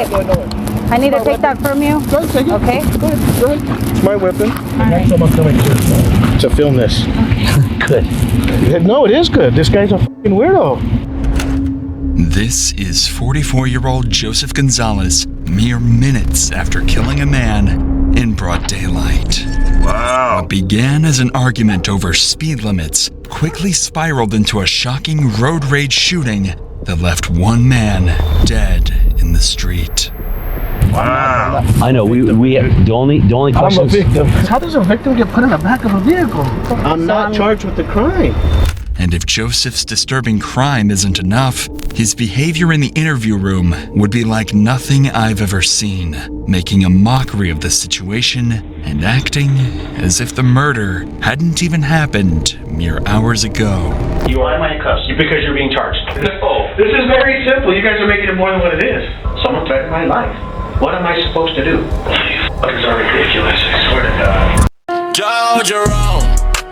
Okay. I need to take that from you. Go ahead, take it. Okay. Go ahead. Go ahead. It's my weapon. Right. Someone coming to film this. Good. No, it is good. This guy's a fucking weirdo. This is 44-year-old Joseph Gonzalez, mere minutes after killing a man in broad daylight. Wow. What began as an argument over speed limits quickly spiraled into a shocking road rage shooting that left one man dead in the street. Wow. I know. We the only question. I'm a victim. How does a victim get put in the back of a vehicle? I'm not charged with the crime. And if Joseph's disturbing crime isn't enough, his behavior in the interview room would be like nothing I've ever seen, making a mockery of the situation and acting as if the murder hadn't even happened mere hours ago. You are in handcuffs because you're being charged. No, this is very simple. You guys are making it more than what it is. Someone threatened my life. What am I supposed to do? You fuckers are ridiculous, I swear to God. Joe Jerome,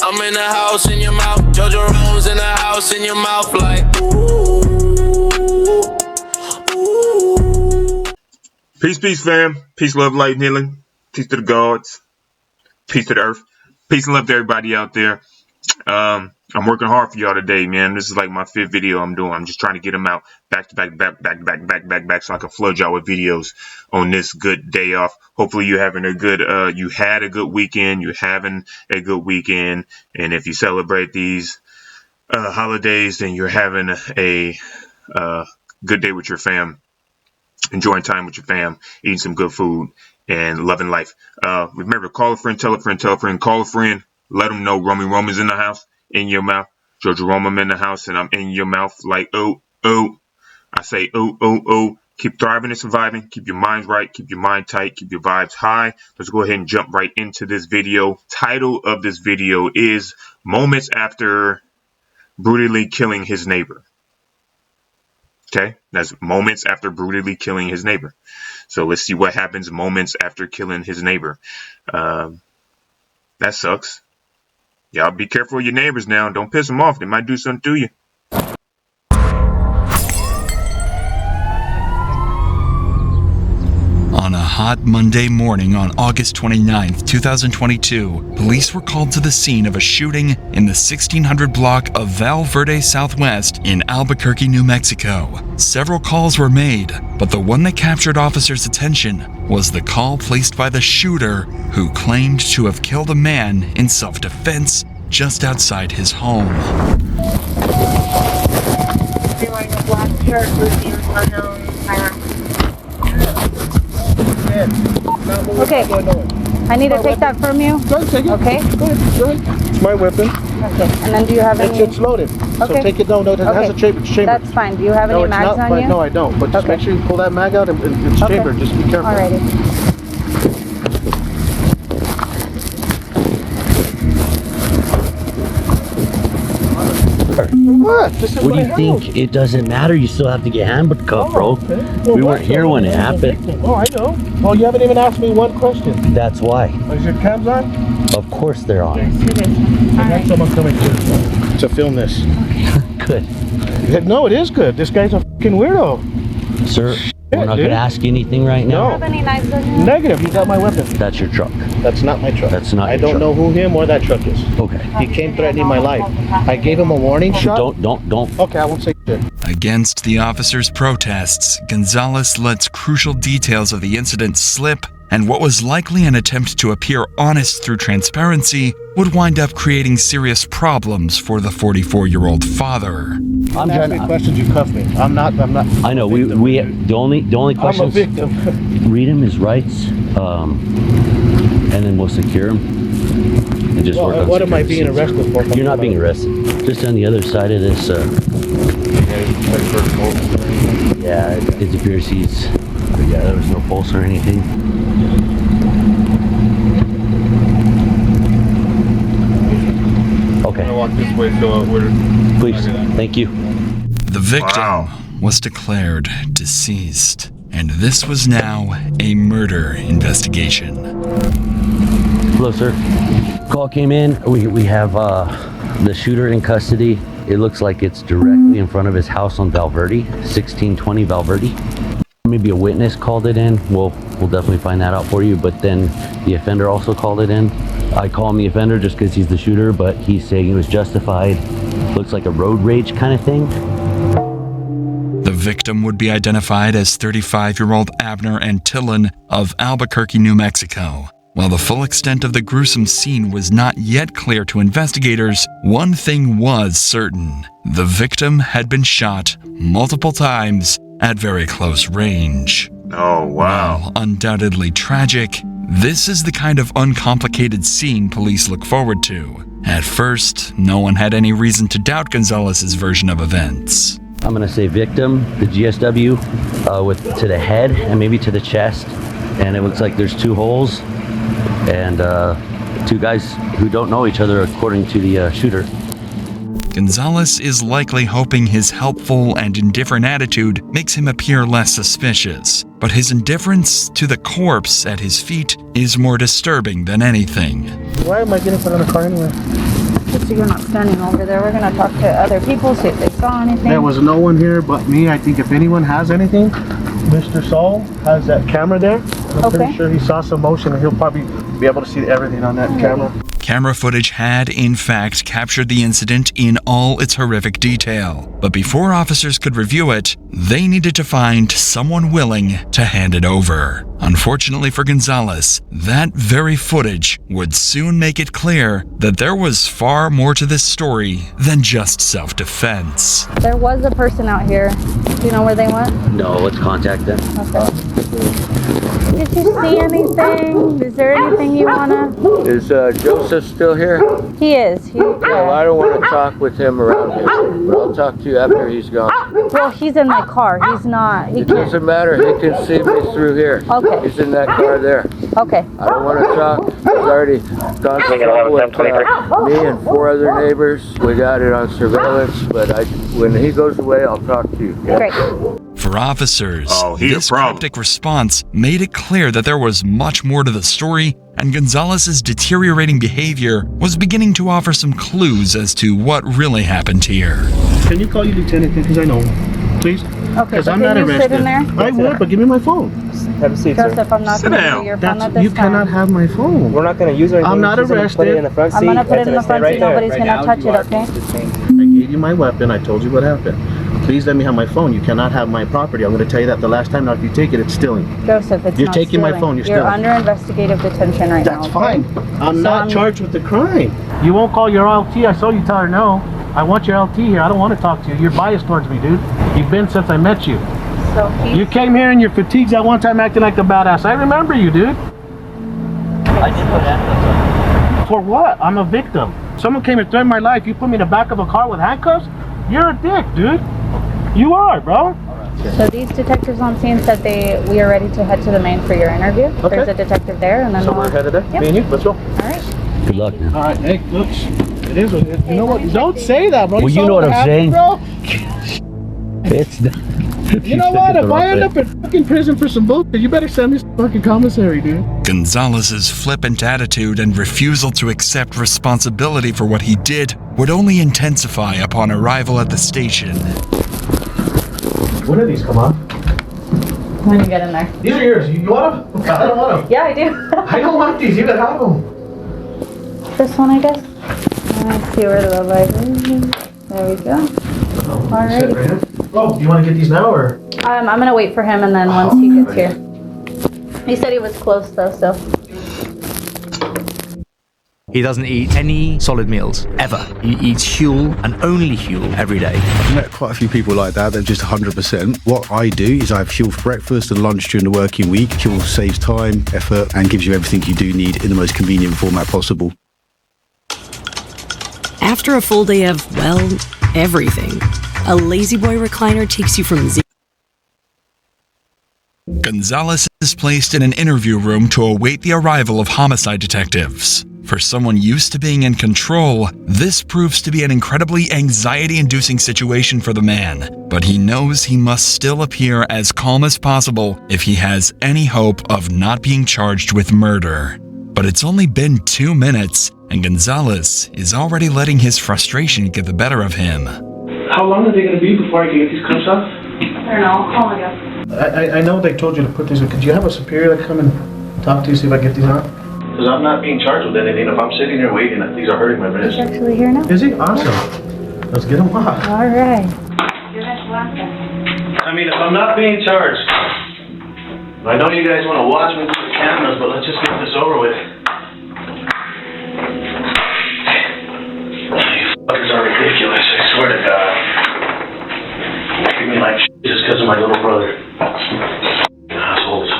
I'm in the house in your mouth. Joe Jerome's in the house in your mouth like ooh. Peace, fam. Peace, love, light, and healing. Peace to the gods. Peace to the earth. Peace and love to everybody out there. I'm working hard for y'all today, man. This is like my 5th video I'm doing. I'm just trying to get them out back to back so I can flood y'all with videos on this good day off. Hopefully you having a good, you had a good weekend. You're having a good weekend. And if you celebrate these holidays, then you're having a good day with your fam, enjoying time with your fam, eating some good food and loving life. Remember, call a friend, tell a friend, call a friend. Let them know Roman's in the house, in your mouth. Joe Jerome, I'm in the house, and I'm in your mouth like, oh, oh. I say, oh, oh, oh. Keep thriving and surviving. Keep your minds right. Keep your mind tight. Keep your vibes high. Let's go ahead and jump right into this video. Title of this video is Moments After Brutally Killing His Neighbor. Okay? That's moments after brutally killing his neighbor. So let's see what happens moments after killing his neighbor. That sucks. Y'all be careful of your neighbors now. Don't piss them off. They might do something to you. On a hot Monday morning on August 29th, 2022, police were called to the scene of a shooting in the 1600 block of Val Verde Southwest in Albuquerque, New Mexico. Several calls were made, but the one that captured officers' attention was the call placed by the shooter, who claimed to have killed a man in self-defense just outside his home. Wearing a black shirt, blue jeans, unknown firearm. Okay. I need to take that from you. Go ahead, take it. Okay. Go ahead. It's my weapon. Okay. And then do you have any? It's loaded. So Okay. take it. No, it has a chamber. That's fine. Do you have any mags on you? No, I don't. But just Okay. make sure you pull that mag out and it's chambered. Just be careful. Alrighty. What? This is What do you my think? house. It doesn't matter. You still have to get handcuffed, bro. Okay. Well, We weren't here when it happened. Oh, I know. Well, you haven't even asked me one question. That's why. Is your cams on? Of course they're on. Yes, it is. I got someone coming to film this. Good. No, it is good. This guy's a fucking weirdo. Sir, we're not dude. going to ask you anything right Do you now. have any knives on you? Negative. You got my weapon. That's your truck. That's not my truck. That's not I your don't truck. know who him or that truck is. Okay. He came threatening my life. I gave him a warning shot. Don't. Okay, I won't say shit. Against the officers' protests, Gonzalez lets crucial details of the incident slip, and what was likely an attempt to appear honest through transparency would wind up creating serious problems for the 44-year-old father. I'm Ask me questions, you cuff me. I'm not. I know. We the only I'm a questions. victim. Read him his rights, and then we'll secure him. And just work on What am I being security. arrested for? You're not being arrested. Just on the other side of this. Yeah, it appears he's. Yeah, there was no pulse or anything. Okay. Walk this way, so we're. Please. Thank you. The victim Wow. was declared deceased, and this was now a murder investigation. Hello, sir. Call came in. We have the shooter in custody. It looks like it's directly in front of his house on Valverde, 1620 Valverde. Maybe a witness called it in. We'll definitely find that out for you. But then the offender also called it in. I call him the offender just because he's the shooter, but he's saying he was justified. Looks like a road rage kind of thing. The victim would be identified as 35-year-old Abner Antillon of Albuquerque, New Mexico. While the full extent of the gruesome scene was not yet clear to investigators, one thing was certain. The victim had been shot multiple times at very close range. Oh, wow. While undoubtedly tragic, this is the kind of uncomplicated scene police look forward to. At first, no one had any reason to doubt Gonzalez's version of events. I'm gonna say victim, the GSW, to the head and maybe to the chest. And it looks like there's 2 holes and 2 guys who don't know each other according to the shooter. Gonzalez is likely hoping his helpful and indifferent attitude makes him appear less suspicious, but his indifference to the corpse at his feet is more disturbing than anything. Why am I getting put in the car anyway? Just so you're not standing over there. We're going to talk to other people, see if they saw anything. There was no one here but me. I think if anyone has anything, Mr. Saul has that camera there. I'm pretty sure he saw some motion and he'll probably be able to see everything on that camera. Camera footage had, in fact, captured the incident in all its horrific detail. But before officers could review it, they needed to find someone willing to hand it over. Unfortunately for Gonzalez, that very footage would soon make it clear that there was far more to this story than just self-defense. There was a person out here. Do you know where they went? No, let's contact them. Okay. Did you see anything? Is there anything you wanna? Is Joseph still here? He is. Well, I don't want to talk with him around here, but I'll talk to you after he's gone. Well, he's in my car. He's not. He It can't. doesn't matter. He can see me through here. Okay. He's in that car there. Okay. I don't want to talk. He's already gone to trouble with me and 4 other neighbors. We got it on surveillance, but when he goes away, I'll talk to you. Great. For officers, this problem. cryptic response made it clear that there was much more to the story, and Gonzalez's deteriorating behavior was beginning to offer some clues as to what really happened here. Can you call you Lieutenant because I know him, please? Okay, Because but I'm can not you arrested. sit in there? I would, but give me my phone. Have a seat, Joseph, sir. I'm not Sit going to down. use your phone That's, at this you time. cannot have my phone. We're not going to use it. I'm not Put it arrested. in the front seat. I'm going to put it in the That's gonna front stay seat. right Nobody's there. going to touch it, okay? I gave you my weapon. I told you what happened. Please let me have my phone. You cannot have my property. I'm going to tell you that the last time. Now, if you take it, it's stealing. Joseph, it's You're not taking my stealing. phone. You're You're stealing. under investigative detention right now. That's okay? fine. I'm So not charged with the crime. You won't call your LT. I saw you tell her no. I want your LT here. I don't want to talk to you. You're biased towards me, dude. You've been since I met you. So You came here in your fatigues that one time acting like a badass. I remember you, dude. I did put handcuffs on. For what? I'm a victim. Someone came and threatened my life. You put me in the back of a car with handcuffs? You're a dick, dude. You are, bro. So these detectives on scene said we are ready to head to the main for your interview. Okay. There's a detective there, and then So we're headed there? Yep. Me and you? Let's go. All right. Good luck, man. All right, hey, oops. It is what it is. You know what? Don't say that, bro. Well, you saw know what I'm happened, saying. Bro? It's You know what? If I end up in fucking prison for some bullshit, you better send me some fucking commissary, dude. Gonzalez's flippant attitude and refusal to accept responsibility for what he did would only intensify upon arrival at the station. When do these come off? When you get in there. These are yours. You want them? I don't want them. Yeah, I do. I don't want these. You can have them. This one, I guess. Let's see where the light is. There we go. Alrighty. Oh, do you want to get these now, or? I'm gonna wait for him, and then once he gets here. He said he was close though, so. He doesn't eat any solid meals, ever. He eats Huel and only Huel every day. I've met quite a few people like that. They're just 100%. What I do is I have Huel for breakfast and lunch during the working week. Huel saves time, effort, and gives you everything you do need in the most convenient format possible. After a full day of, well, everything, a Lazy Boy recliner takes you from zero. Gonzalez is placed in an interview room to await the arrival of homicide detectives. For someone used to being in control, this proves to be an incredibly anxiety-inducing situation for the man. But he knows he must still appear as calm as possible if he has any hope of not being charged with murder. But it's only been 2 minutes, and Gonzalez is already letting his frustration get the better of him. How long are they going to be before I can get these cuffs off? I don't know. I'll call him again. I know they told you to put these in. Could you have a superior that come and talk to you, see if I get these out? Because I'm not being charged with anything. If I'm sitting here waiting, these are hurting my wrist. He's actually here now. Is he? Awesome. Let's get him off. All right. I mean, if I'm not being charged, I know you guys want to watch me through the cameras, but let's just get this over with. You fuckers are ridiculous, I swear to God. Treat me like shit just because of my little brother. Assholes.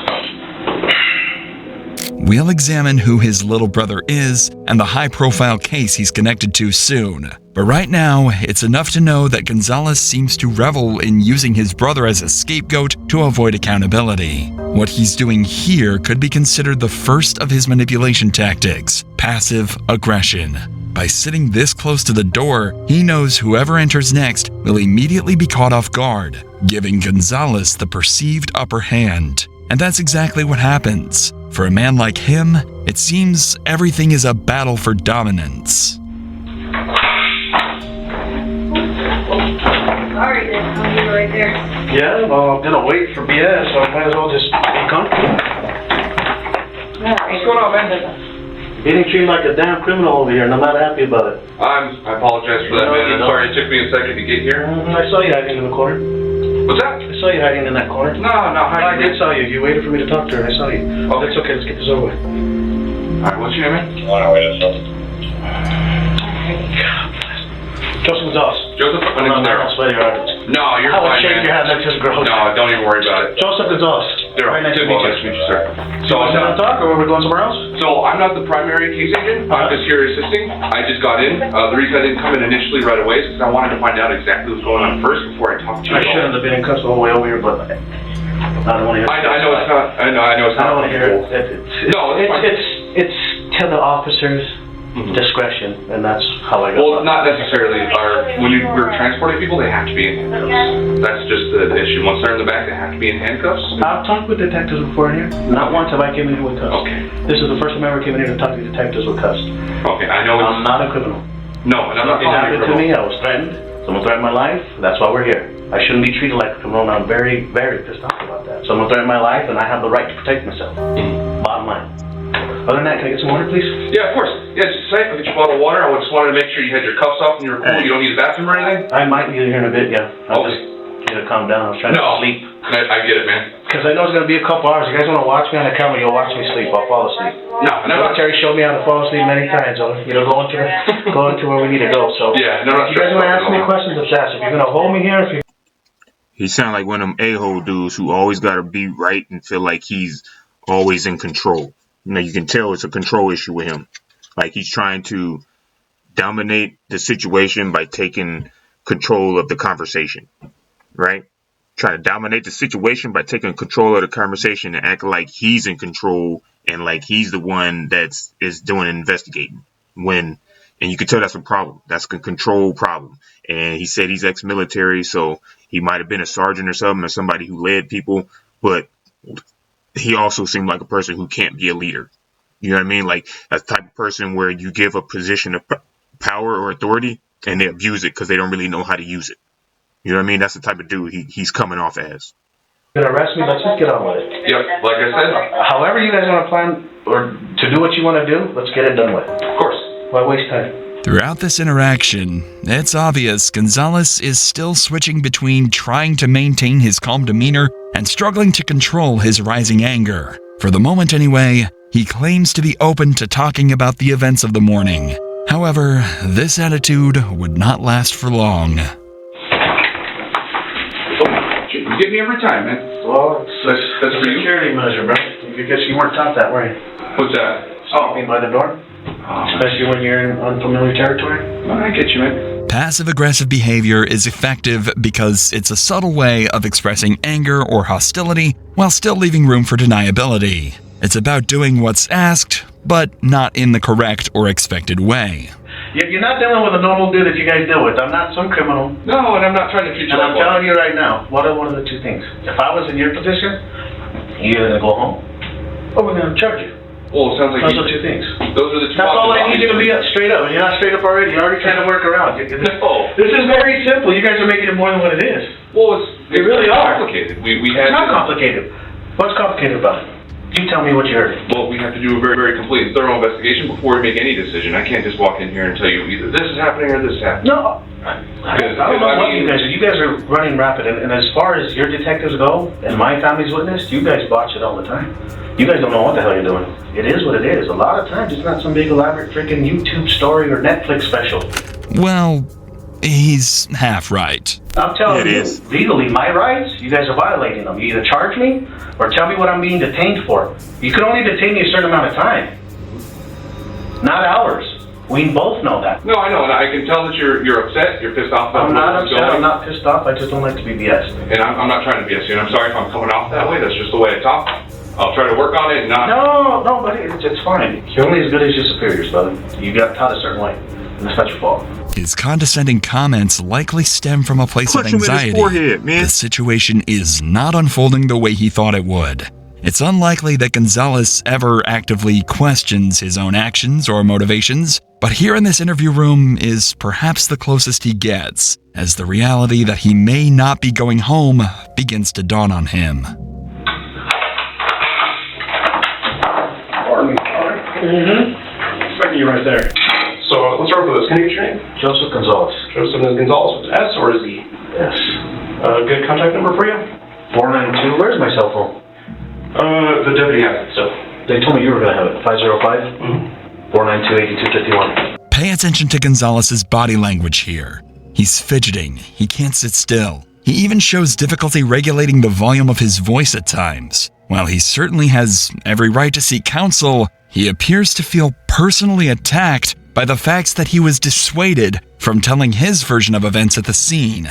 We'll examine who his little brother is and the high-profile case he's connected to soon. But right now, it's enough to know that Gonzalez seems to revel in using his brother as a scapegoat to avoid accountability. What he's doing here could be considered the first of his manipulation tactics, passive aggression. By sitting this close to the door, he knows whoever enters next will immediately be caught off guard, giving Gonzalez the perceived upper hand. And that's exactly what happens. For a man like him, it seems everything is a battle for dominance. Sorry, I'll be right there. Yeah, well, I'm gonna wait for BS, so I might as well just be comfortable. What's going on, man? Getting treated like a damn criminal over here, and I'm not happy about it. I apologize for that, man. I'm sorry it took me a second to get here. I saw you hiding in the corner. What's that? I saw you hiding in that corner. No, I did saw you. You waited for me to talk to her. I saw you. Oh, that's okay. Let's get this over with. Alright, what's your name, man? Joseph Gonzalez. Joseph? My name's Daryl. No, you're I would fine, shake man. your hand. That's just gross. No, don't even worry about it. Joseph Gonzalez. Daryl, Very nice to well, meet nice to meet you, sir. So, So, is that a talk, or are we going somewhere else? So I'm not the primary case agent. I'm just here assisting. I just got in. The reason I didn't come in initially right away is because I wanted to find out exactly what's going on first before I talk to you. I shouldn't have been in cuffs the whole way over here, but I don't want to hear it. I know it's not. I know it's not. I don't want to hear it. It's to the officer's discretion, and that's how I got. Well, not necessarily. When we're transporting people, they have to be in handcuffs. That's just the issue. Once they're in the back, they have to be in handcuffs. I've talked with detectives before in here. Not once have I came in here with cuffs. Okay. This is the first time I ever came in here to talk to detectives with cuffs. Okay, I know it's... I'm not a criminal. No, and I'm not It calling you a happened to me. criminal. I was threatened. Someone threatened my life. That's why we're here. I shouldn't be treated like a criminal, and I'm very, very pissed off about that. Someone threatened my life, and I have the right to protect myself. Bottom line. Other than that, can I get some water, please? Yeah, of course. Yeah, just say, I'll get you a bottle of water. I just wanted to make sure you had your cuffs off and you were cool. You don't need the bathroom or anything? I might need it here in a bit, yeah. I'll just get to calm down. I was trying to sleep. I get it, man. Because I know it's going to be a couple hours. You guys want to watch me on the camera, you'll watch me sleep. I'll fall asleep. No, the military showed me how to fall asleep many times. So, going to where we need to go. So, yeah, if you guys want to ask me questions, just ask. If you're going to hold me here, if you... He sound like one of them a-hole dudes who always got to be right and feel like he's always in control. You know, you can tell it's a control issue with him. Like he's trying to dominate the situation by taking control of the conversation, right? Trying to dominate the situation by taking control of the conversation and act like he's in control and like he's the one is doing investigating. And you can tell that's a problem. That's a control problem. And he said he's ex-military, so he might have been a sergeant or something, or somebody who led people, but he also seemed like a person who can't be a leader. You know what I mean? Like a type of person where you give a position of power or authority and they abuse it because they don't really know how to use it. You know what I mean? That's the type of dude he's coming off as. You're going to arrest me? Let's just get on with it. Yep, like I said. However you guys want to plan or to do what you want to do, let's get it done with. Of course. Why waste time? Throughout this interaction, it's obvious Gonzalez is still switching between trying to maintain his calm demeanor and struggling to control his rising anger. For the moment anyway, he claims to be open to talking about the events of the morning. However, this attitude would not last for long. You get me every time, man. Well, that's a security measure, bro. You guess you weren't taught that, were you? What's that? Sleeping by the door? Especially when you're in unfamiliar territory? I get you, man. Passive-aggressive behavior is effective because it's a subtle way of expressing anger or hostility while still leaving room for deniability. It's about doing what's asked, but not in the correct or expected way. You're not dealing with a normal dude that you guys deal with. I'm not some criminal. No, and I'm not trying to treat you like one. And I'm telling you right now, what are one of the two things? If I was in your position, you're going to go home, or we're going to charge you. Well, it sounds like those are two things. Those are the two. That's all I need you to be straight up. And you're not straight up already. You're already trying to work around. No. This is very simple. You guys are making it more than what it is. Well, it's They really are. Complicated. We had. It's not complicated. What's complicated about it? You tell me what you heard. Well, we have to do a very, very complete and thorough investigation before we make any decision. I can't just walk in here and tell you either this is happening or this is happening. No. I don't know what you guys are. You guys are running rapid, and as far as your detectives go, and my family's witness, you guys botch it all the time. You guys don't know what the hell you're doing. It is what it is. A lot of times, it's not some big elaborate freaking YouTube story or Netflix special. Well, he's half right. I'm telling you, legally, my rights, you guys are violating them. You either charge me or tell me what I'm being detained for. You can only detain me a certain amount of time, not hours. We both know that. No, I know, and I can tell that you're upset, you're pissed off about I'm not what's upset, going. I'm not pissed off, I just don't like to be BS. And I'm not trying to BS you, and I'm sorry if I'm coming off that way, that's just the way I talk. I'll try to work on it and not... No, buddy, it's fine. You're only as good as your superiors, brother. You got taught a certain way, and that's not your fault. His condescending comments likely stem from a place of anxiety. The situation is not unfolding the way he thought it would. It's unlikely that Gonzalez ever actively questions his own actions or motivations, but here in this interview room is perhaps the closest he gets, as the reality that he may not be going home begins to dawn on him. Pardon me. Expecting you right there. So let's start with this. Can you get your name? Joseph Gonzalez. Joseph Gonzalez with S or is he? Yes. Good contact number for you? 492. Where's my cell phone? The deputy has it, so. They told me you were going to have it. 505? 492-8251. Pay attention to Gonzalez's body language here. He's fidgeting. He can't sit still. He even shows difficulty regulating the volume of his voice at times. While he certainly has every right to seek counsel, he appears to feel personally attacked by the facts that he was dissuaded from telling his version of events at the scene.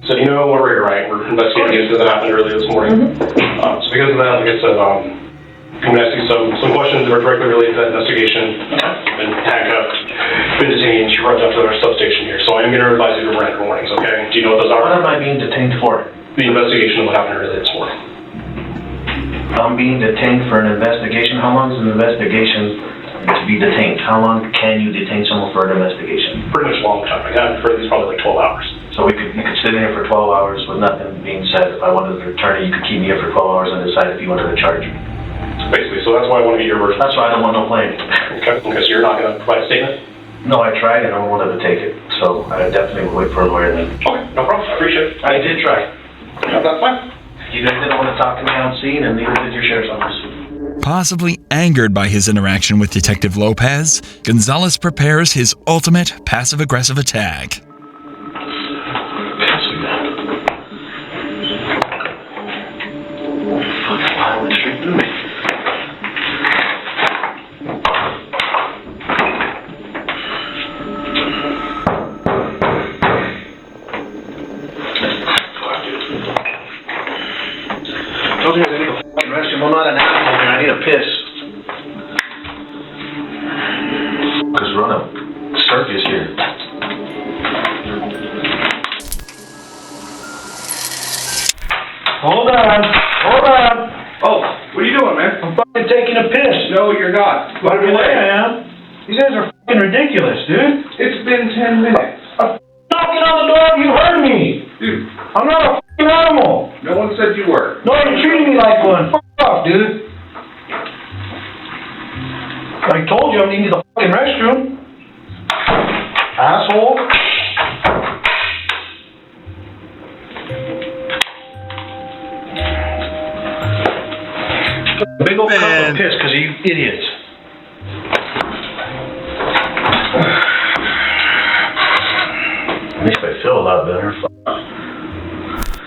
So you know where you're right. We're investigating into that happened earlier this morning. So because of that, like I said, I'm going to ask you some questions that are directly related to that investigation. Been handcuffed, been detained. She runs up to our substation here. So I am going to advise you to rent warnings, okay? Do you know what those are? What am I being detained for? The investigation of what happened earlier this morning. I'm being detained for an investigation. How long is an investigation to be detained? How long can you detain someone for an investigation? Pretty much a long time. I've heard these probably like 12 hours. So you could sit in here for 12 hours with nothing being said. If I wanted an attorney, you could keep me here for 12 hours and decide if you wanted to charge me. Basically, so that's why I want to get your version. That's why I don't want no blame. Okay, so you're not going to provide a statement? No, I tried and I wanted to take it. So I definitely would wait for a lawyer then. Okay, no problem. I appreciate it. I did try. Yeah, that's fine. You guys didn't want to talk to me on scene, and neither did your sheriff's office. Possibly angered by his interaction with Detective Lopez, Gonzalez prepares his ultimate passive-aggressive attack. I'm not an animal and I need a piss. Because we're on a circus here. Hold on. Oh, what are you doing, man? I'm fucking taking a piss. No, you're not. By the way, I am. These guys are fucking ridiculous, dude. It's been 10 minutes. I'm knocking on the door, you heard me. Dude. I'm not a fucking animal. No one said you were. No, you're treating me like one. Fuck off, dude. I told you I'm needing the fucking restroom. Asshole. A big old cup of piss because of you idiots. At least I feel a lot better.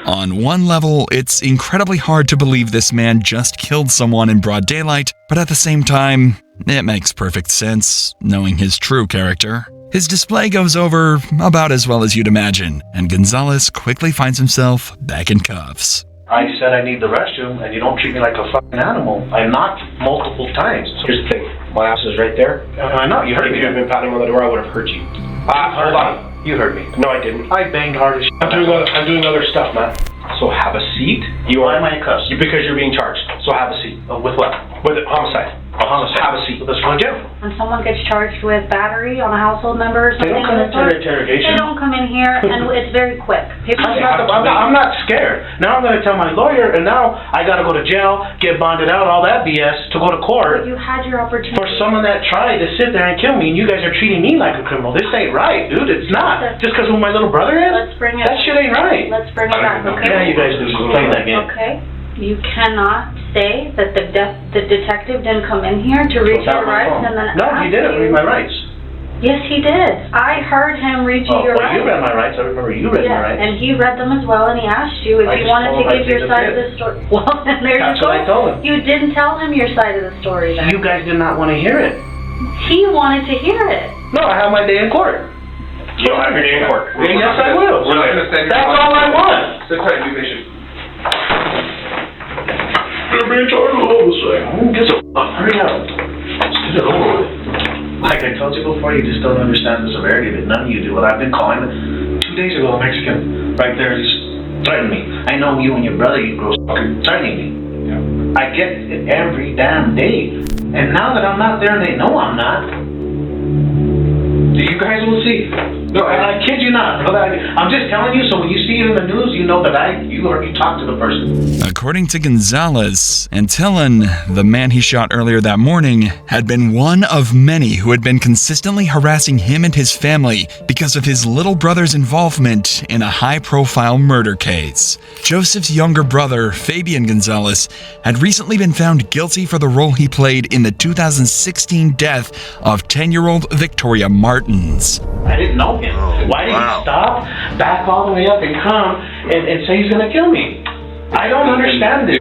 On one level, it's incredibly hard to believe this man just killed someone in broad daylight, but at the same time, it makes perfect sense, knowing his true character. His display goes over about as well as you'd imagine, and Gonzalez quickly finds himself back in cuffs. I said I need the restroom, and you don't treat me like a fucking animal. I knocked multiple times. Here's the thing. My ass is right there. I know, you heard me. If you had been pounding on the door, I would have heard you. Hold on. You heard me. No, I didn't. I banged hard as shit. I'm doing other stuff, man. So have a seat. Why am I in cuffs? Because you're being charged. So have a seat. With what? With a homicide. A homicide. Have a seat. Let's go to jail. When someone gets charged with battery on a household member or something, They don't come into the interrogation. They don't come in here, and it's very quick. I'm not scared. Now I'm going to tell my lawyer, and now I got to go to jail, get bonded out, all that BS, to go to court. But you had your opportunity. For someone that tried to sit there and kill me, and you guys are treating me like a criminal. This ain't right, dude. It's not. Just because who my little brother is? Let's bring it. That shit ain't right. Let's bring it back, okay? Yeah, you guys do. Play that game. Okay. You cannot say that the detective didn't come in here to read your rights and then No, he didn't read my rights. Yes, he did. I heard him read you your rights. You read my rights. I remember you read my rights. And he read them as well, and he asked you if you wanted to give your side of the story. Well, then there you go. That's what I told him. You didn't tell him your side of the story then. You guys did not want to hear it. He wanted to hear it. No, I have my day in court. You'll have your day in court. Yes, I will. We're not gonna stand here. That's all I want. Sit tight, be patient. You're being charged with homicide. Get the fuck, hurry up. Let's get it over with. Like I told you before, you just don't understand the severity of it. None of you do. What I've been calling 2 days ago, a Mexican right there just threatened me. I know you and your brother, you gross fucker, threatening me. Yeah. I get it every damn day. And now that I'm not there and they know I'm not, you guys will see. No, I kid you not, brother. I'm just telling you, so when you see it in the news, you know that you talked to the person. According to Gonzalez, Antillon, the man he shot earlier that morning, had been one of many who had been consistently harassing him and his family because of his little brother's involvement in a high-profile murder case. Joseph's younger brother, Fabian Gonzalez, had recently been found guilty for the role he played in the 2016 death of 10-year-old Victoria Martins. I didn't know him. Why did he stop, back all the way up, and come and say he's going to kill me? I don't understand this.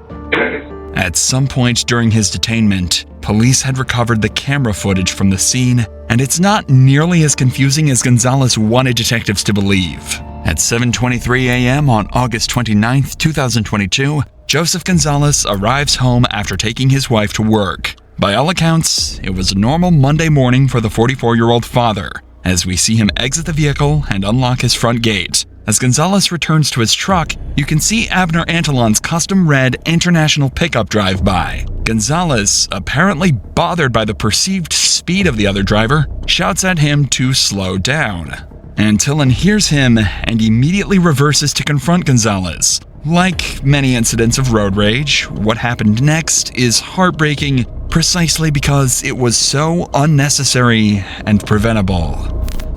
At some point during his detainment, police had recovered the camera footage from the scene, and it's not nearly as confusing as Gonzalez wanted detectives to believe. At 7:23 a.m. on August 29, 2022, Joseph Gonzalez arrives home after taking his wife to work. By all accounts, it was a normal Monday morning for the 44-year-old father, as we see him exit the vehicle and unlock his front gate. As Gonzalez returns to his truck, you can see Abner Antillon's custom red International pickup drive by. Gonzalez, apparently bothered by the perceived speed of the other driver, shouts at him to slow down. Antillon hears him and immediately reverses to confront Gonzalez. Like many incidents of road rage, what happened next is heartbreaking precisely because it was so unnecessary and preventable.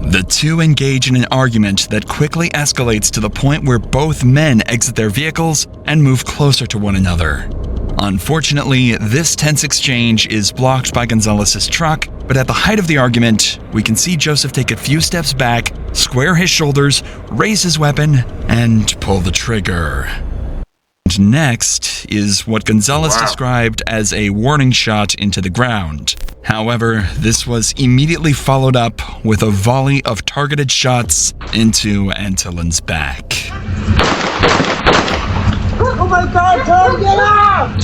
The two engage in an argument that quickly escalates to the point where both men exit their vehicles and move closer to one another. Unfortunately, this tense exchange is blocked by Gonzalez's truck, but at the height of the argument, we can see Joseph take a few steps back, square his shoulders, raise his weapon, and pull the trigger. And next is what Gonzalez described as a warning shot into the ground. However, this was immediately followed up with a volley of targeted shots into Antillon's back. Oh my God, Tom, get out!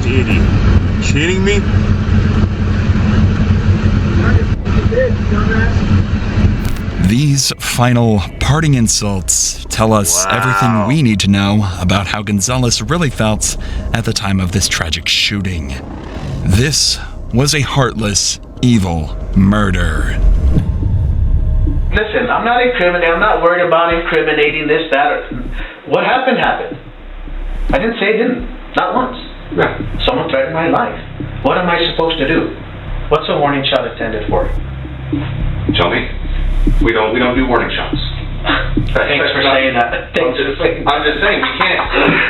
Dude, you kidding me? These final parting insults tell us everything we need to know about how Gonzalez really felt at the time of this tragic shooting. This was a heartless, evil murder. Listen, I'm not incriminating. I'm not worried about incriminating this, that. What happened, happened. I didn't say it didn't. Not once. Someone threatened my life. What am I supposed to do? What's a warning shot intended for? Tell me. We don't do warning shots. Thanks for saying that. I'm just saying we can't.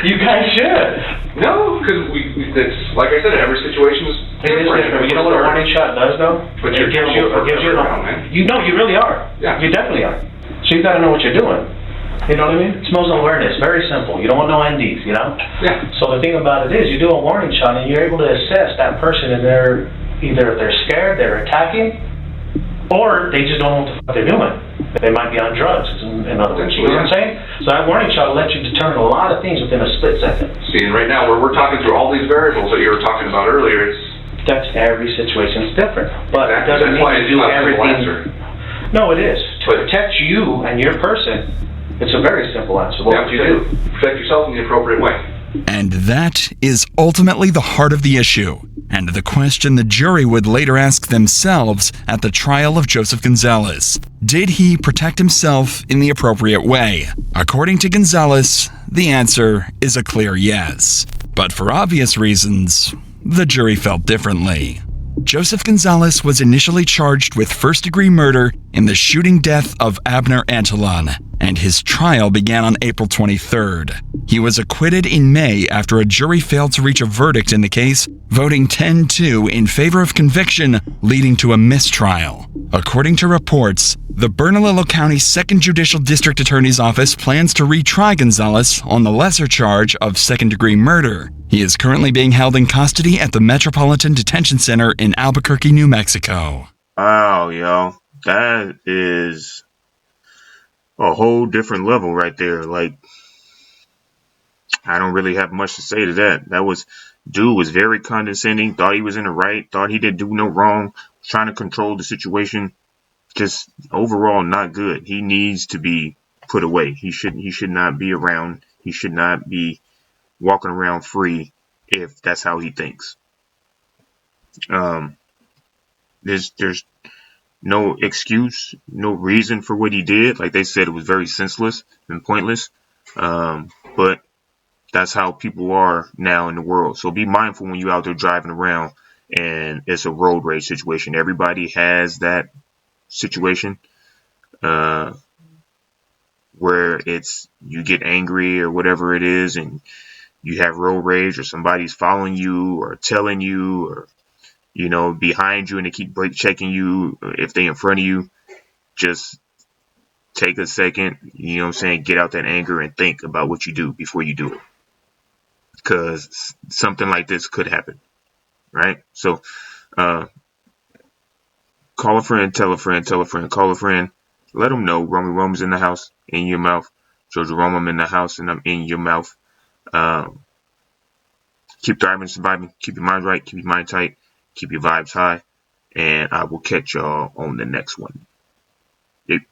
You guys should. No, because it's like I said, every situation is different. You know what a warning shot does, though? But it gives you you know, you really are. Yeah. You definitely are. So you got to know what you're doing. You know what I mean? It's emotional awareness. Very simple. You don't want no NDs, you know? Yeah. So the thing about it is, you do a warning shot and you're able to assess that person and they're either if they're scared, they're attacking, or they just don't know what the fuck they're doing. They might be on drugs, in other words. You know what I'm saying? So that warning shot will let you determine a lot of things within a split second. See, and right now, we're talking through all these variables that you were talking about earlier. That's every situation is different. But it doesn't mean why you do everything. answer. No, it is. To protect you and your person, It's a very simple answer. What would you do? Protect yourself in the appropriate way. And that is ultimately the heart of the issue, and the question the jury would later ask themselves at the trial of Joseph Gonzalez. Did he protect himself in the appropriate way? According to Gonzalez, the answer is a clear yes. But for obvious reasons, the jury felt differently. Joseph Gonzalez was initially charged with first-degree murder in the shooting death of Abner Antolon, and his trial began on April 23rd. He was acquitted in May after a jury failed to reach a verdict in the case, voting 10-2 in favor of conviction, leading to a mistrial. According to reports, the Bernalillo County 2nd Judicial District Attorney's Office plans to retry Gonzalez on the lesser charge of second-degree murder. He is currently being held in custody at the Metropolitan Detention Center in Albuquerque, New Mexico. Wow, yo. That is a whole different level right there. Like, I don't really have much to say to that. Dude was very condescending, thought he was in the right, thought he didn't do no wrong, trying to control the situation. Just overall not good. He needs to be put away. He should not be around. He should not be walking around free if that's how he thinks. There's no excuse, no reason for what he did. Like they said, it was very senseless and pointless. But that's how people are now in the world. So be mindful when you're out there driving around and it's a road rage situation. Everybody has that situation where it's you get angry or whatever it is and you have road rage, or somebody's following you or telling you or behind you and they keep brake checking you if they in front of you. Just take a second, get out that anger and think about what you do before you do it, because something like this could happen, right? So call a friend, tell a friend, call a friend, let them know Rome's in the house, in your mouth. Jojo Rome, I'm in the house and I'm in your mouth. Keep thriving, surviving, keep your mind right, keep your mind tight, keep your vibes high, and I will catch y'all on the next one. Yep.